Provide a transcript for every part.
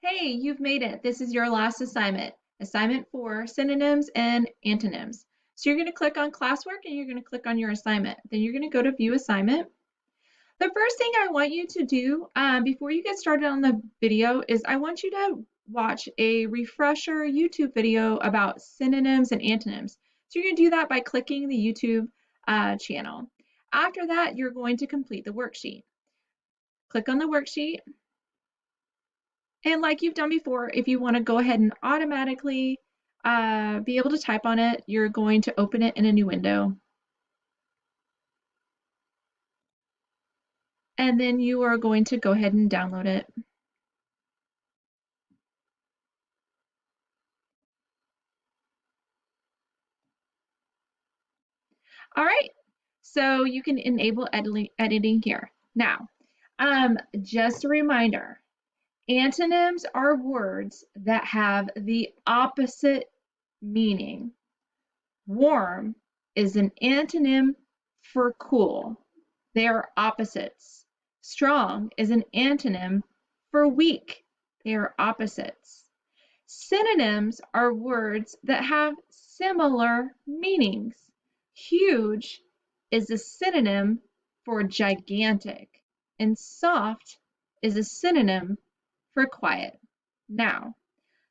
Hey, you've made it. This is your last assignment. Assignment 4, synonyms and antonyms. So you're going to click on classwork and you're going to click on your assignment. Then you're going to go to view assignment. The first thing I want you to do before you get started on the video is I want you to watch a refresher YouTube video about synonyms and antonyms. So you're going to do that by clicking the YouTube channel. After that, you're going to complete the worksheet. Click on the worksheet. And like you've done before, if you want to go ahead and automatically be able to type on it, you're going to open it in a new window. And then you are going to go ahead and download it. All right, so you can enable editing here. Now, just a reminder, antonyms are words that have the opposite meaning. Warm is an antonym for cool. They are opposites. Strong is an antonym for weak. They are opposites. Synonyms are words that have similar meanings. Huge is a synonym for gigantic, and soft is a synonym for quiet. Now,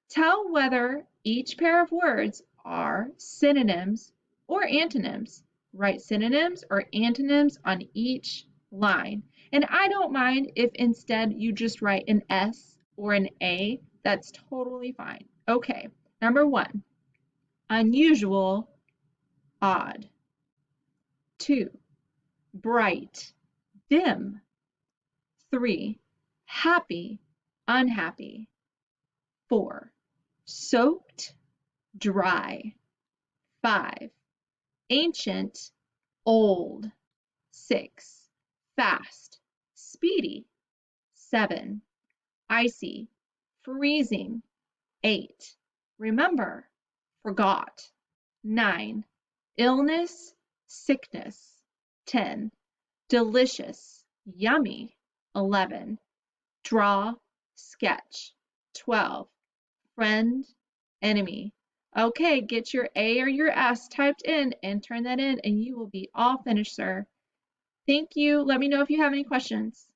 tell whether each pair of words are synonyms or antonyms. Write synonyms or antonyms on each line. And I don't mind if instead you just write an S or an A. That's totally fine. Okay, number 1, unusual, odd. 2, bright, dim. 3, happy, unhappy. 4, soaked, dry. 5, ancient, old. 6, fast, speedy. 7, icy, freezing. 8, remember, forgot. 9, illness, sickness. 10, delicious, yummy. 11, draw, sketch. 12, friend, enemy. Okay, get your A or your S typed in and turn that in, and you will be all finished, sir. Thank you. Let me know if you have any questions.